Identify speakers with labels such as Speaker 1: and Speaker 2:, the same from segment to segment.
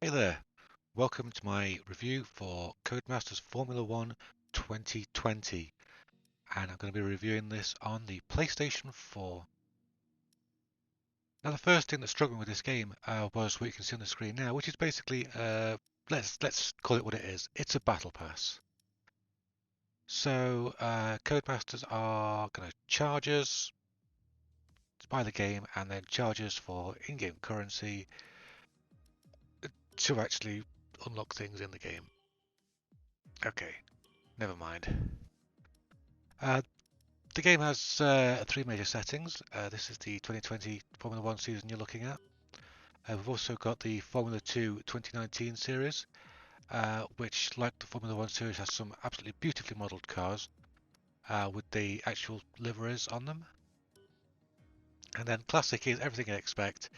Speaker 1: Hey there, welcome to my review for Codemasters Formula 1 2020, and I'm going to be reviewing this on the PlayStation 4. Now the first thing that's struggling with this game was what you can see on the screen now, which is basically, let's call it what it is. It's a battle pass. So Codemasters are going to charge us to buy the game and then charge us for in-game currency to actually unlock things in the game. Okay, never mind. The game has three major settings. This is the 2020 Formula 1 season you're looking at. We've also got the Formula 2 2019 series, which, like the Formula 1 series, has some absolutely beautifully modelled cars with the actual liveries on them. And then Classic is everything you'd expect.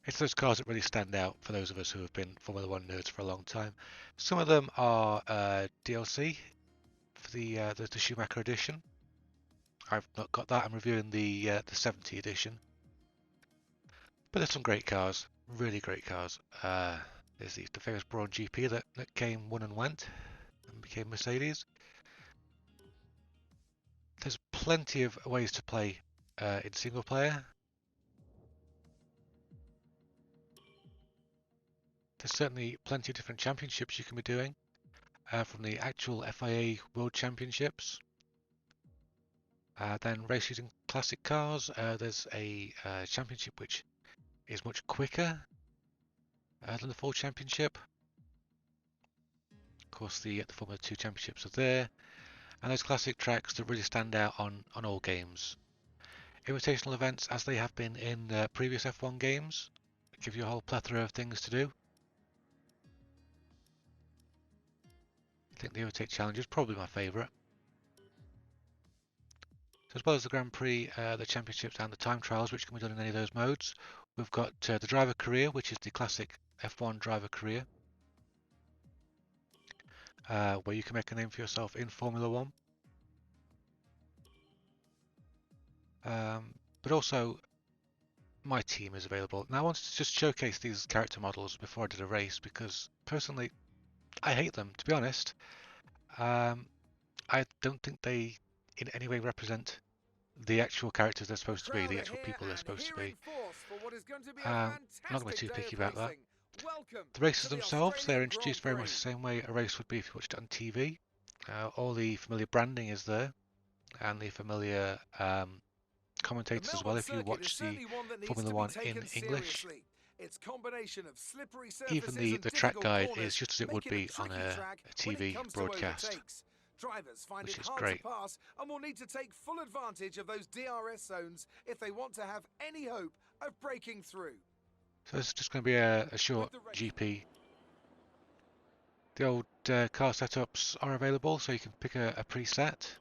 Speaker 1: It's those cars that really stand out for those of us who have been Formula 1 nerds for a long time. Some of them are DLC for the Schumacher edition. I've not got that. I'm reviewing the 70 edition. But there's some great cars, really great cars. There's the famous Brawn GP that came, won and went, and became Mercedes. There's plenty of ways to play in single player. There's certainly plenty of different championships you can be doing, from the actual FIA World Championships. Then race using classic cars. There's a championship which is much quicker than the full championship. Of course, the Formula 2 championships are there, and those classic tracks that really stand out on all games. Invitational events, as they have been in previous F1 games, give you a whole plethora of things to do. I think the Overtake Challenge is probably my favourite. So as well as the Grand Prix, the championships and the time trials, which can be done in any of those modes, we've got the driver career, which is the classic F1 driver career, where you can make a name for yourself in Formula 1. But also, my team is available. Now I wanted to just showcase these character models before I did a race, because personally, I hate them, to be honest. I don't think they in any way represent the actual characters they're supposed to be, the actual people they're supposed to be. I'm not going to be too picky about that. The races themselves, they're introduced very much the same way a race would be if you watched it on TV. All the familiar branding is there, and the familiar commentators as well if you watch the Formula 1 in English. Even the track guide is just as it would be on a TV broadcast, which is great.
Speaker 2: And will need to take full advantage of those DRS zones if they want to have any hope of breaking through.
Speaker 1: So this is just going to be a short GP. The old car setups are available, so you can pick a preset,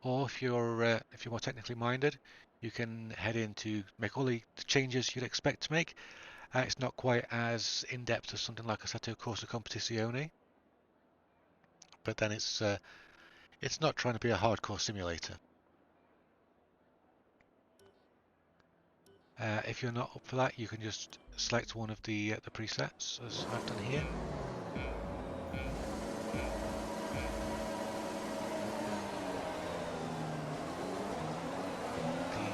Speaker 1: or if you're more technically minded, you can head in to make all the changes you'd expect to make. It's not quite as in-depth as something like Assetto Corsa Competizione, but then it's not trying to be a hardcore simulator. If you're not up for that, you can just select one of the presets, as I've done here.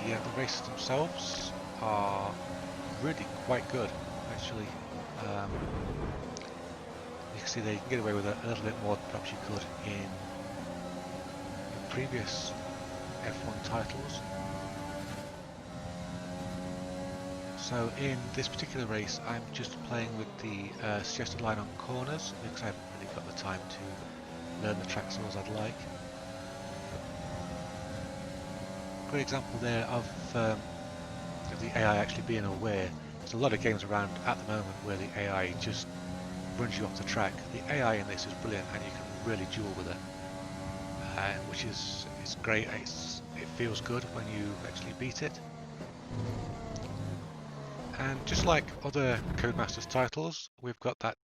Speaker 1: The races themselves are really quite good, actually. You can see they can get away with a little bit more than perhaps you could in previous F1 titles. So in this particular race, I'm just playing with the suggested line on corners because I haven't really got the time to learn the track as well as I'd like. Great example there of the AI actually being aware. There's a lot of games around at the moment where the AI just runs you off the track. The AI in this is brilliant, and you can really duel with it, which is great. It feels good when you actually beat it. And just like other Codemasters titles, we've got that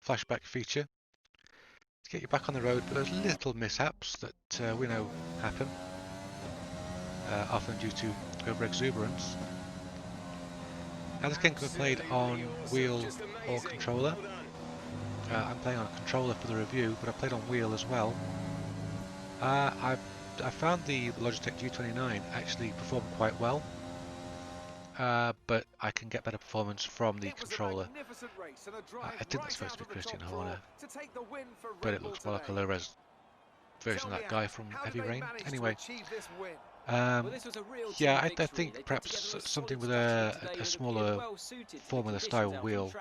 Speaker 1: flashback feature to get you back on the road for those little mishaps that we know happen, often due to over-exuberance. Now this game can be played on wheel or controller. I'm playing on a controller for the review, but I played on wheel as well. I found the Logitech G29 actually performed quite well, but I can get better performance from the controller. I think that's supposed to be Christian Horner, but it looks more like a low-res version of that guy from Heavy Rain. Anyway, yeah, I think perhaps something with a smaller formula-style wheel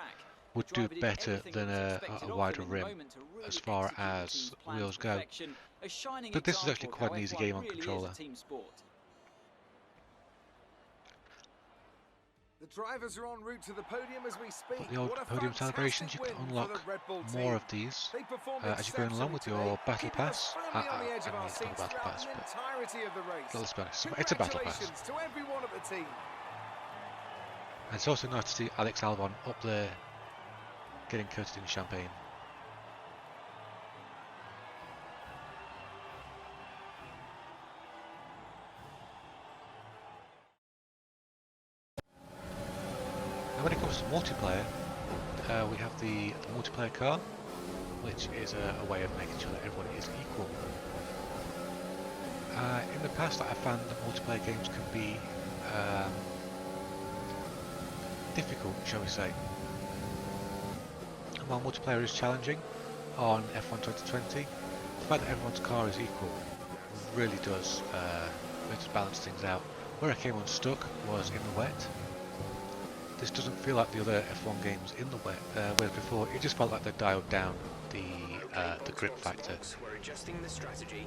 Speaker 1: would do better than a wider rim as far as wheels go. But this is actually quite an easy game on controller.
Speaker 2: The drivers are en route to the podium as we speak.
Speaker 1: Got the old podium celebrations. You can unlock more of these as you go along with your battle pass. I mean, it's not a battle pass, but let's be honest, it's a battle pass.
Speaker 2: To everyone at the team.
Speaker 1: And it's also nice to see Alex Albon up there getting coated in champagne. Now when it comes to multiplayer, we have the multiplayer car, which is a way of making sure that everyone is equal. In the past, I found that multiplayer games can be difficult, shall we say. And while multiplayer is challenging on F1 2020, the fact that everyone's car is equal really does balance things out. Where I came unstuck was in the wet. This doesn't feel like the other F1 games in the wet, whereas before it just felt like they dialed down the grip factor.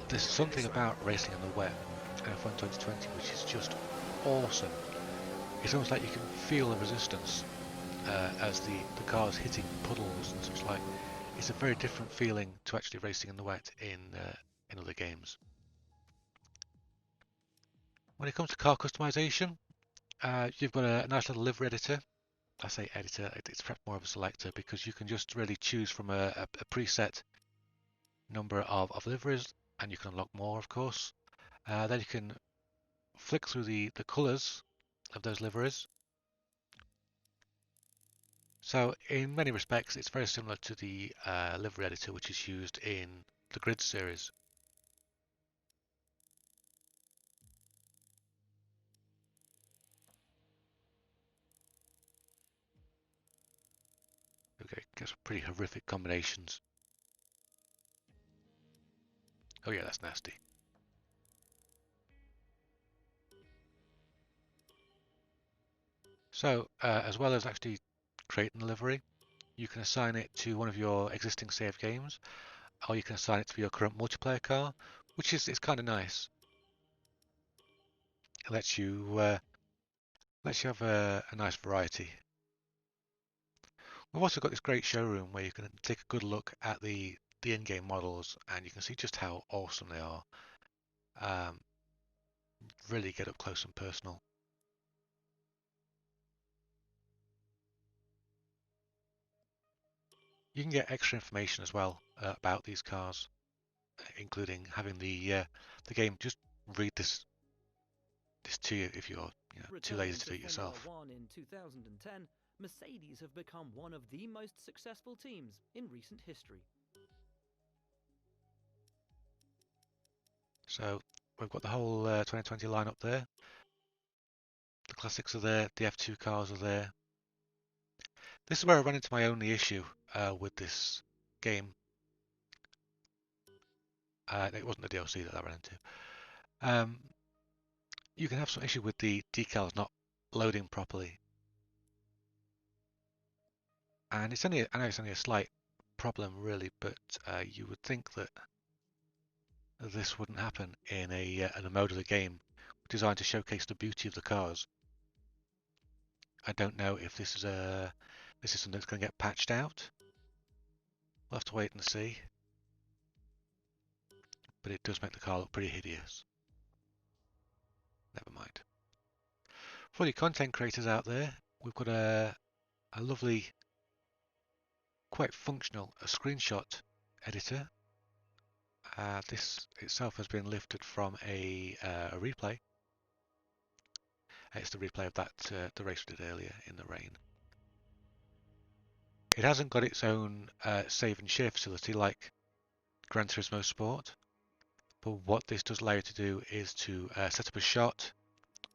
Speaker 1: There's something about racing in the wet in F1 2020 which is just awesome. It's almost like you can feel the resistance as the car's hitting puddles and such like. It's a very different feeling to actually racing in the wet in other games. When it comes to car customization, you've got a nice little livery editor. I say editor, it's perhaps more of a selector because you can just really choose from a preset number of liveries, and you can unlock more, of course. Then you can flick through the colours of those liveries. So in many respects, it's very similar to the livery editor which is used in the Grid series. Okay, get some pretty horrific combinations. Oh yeah, that's nasty. So as well as actually creating the livery, you can assign it to one of your existing save games, or you can assign it to your current multiplayer car, which is kind of nice. It lets you have a nice variety. We've also got this great showroom where you can take a good look at the in-game models, and you can see just how awesome they are. Really get up close and personal. You can get extra information as well about these cars, including having the game just read this to you if you're too lazy to do it yourself.
Speaker 3: Formula 1 in 2010, Mercedes have become one of the most successful teams in recent history.
Speaker 1: So we've got the whole 2020 lineup there. The classics are there, the F2 cars are there. This is where I run into my only issue with this game. It wasn't the DLC that I ran into. You can have some issue with the decals not loading properly. And I know it's only a slight problem really, but you would think that this wouldn't happen in a mode of the game designed to showcase the beauty of the cars. I don't know if this is something that's going to get patched out. We'll have to wait and see. But it does make the car look pretty hideous. Never mind. For the content creators out there, we've got a lovely, quite functional screenshot editor. This itself has been lifted from a replay. It's the replay of that the race we did earlier in the rain. It hasn't got its own save and share facility like Gran Turismo Sport, but what this does allow you to do is to set up a shot,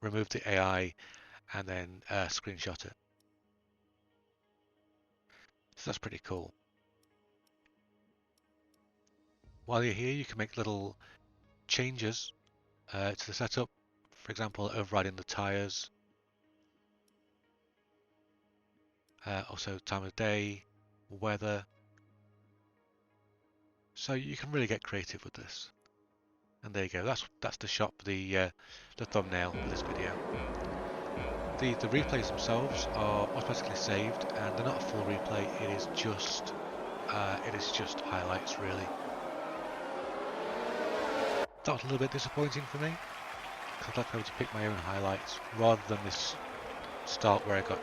Speaker 1: remove the AI, and then screenshot it. So that's pretty cool. While you're here, you can make little changes to the setup. For example, overriding the tires, also time of day, weather. So you can really get creative with this. And there you go. That's the shot for the thumbnail for this video. The replays themselves are automatically saved, and they're not a full replay. It is just highlights really. That was a little bit disappointing for me, because I'd like to be able to pick my own highlights rather than this start where I got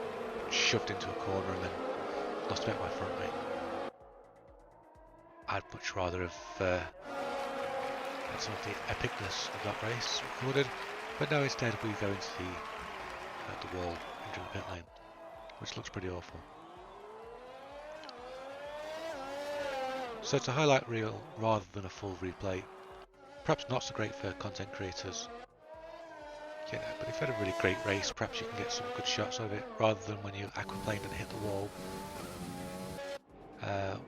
Speaker 1: shoved into a corner and then lost a bit of my front wing. I'd much rather have had some of the epicness of that race recorded, but no, instead we go into the wall into the pit lane, which looks pretty awful. So it's a highlight reel rather than a full replay. Perhaps not so great for content creators, you know, but if you had a really great race, perhaps you can get some good shots of it rather than when you aquaplaned and hit the wall,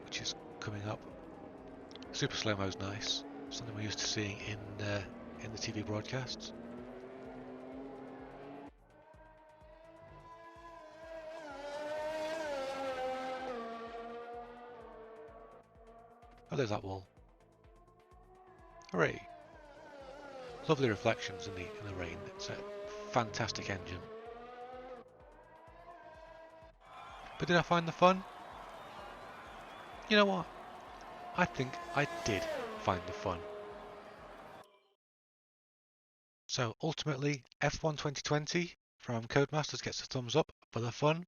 Speaker 1: which is coming up. Super slow-mo is nice, something we're used to seeing in the TV broadcasts. Oh, there's that wall. Hooray! Lovely reflections in the rain. It's a fantastic engine. But did I find the fun? You know what? I think I did find the fun. So ultimately, F1 2020 from Codemasters gets a thumbs up for the fun,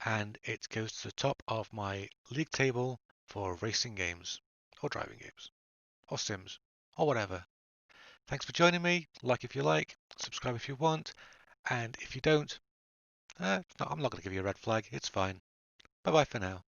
Speaker 1: and it goes to the top of my league table for racing games, or driving games, or sims, or whatever. Thanks for joining me. Like if you like, subscribe if you want, and if you don't, I'm not going to give you a red flag. It's fine. Bye bye for now.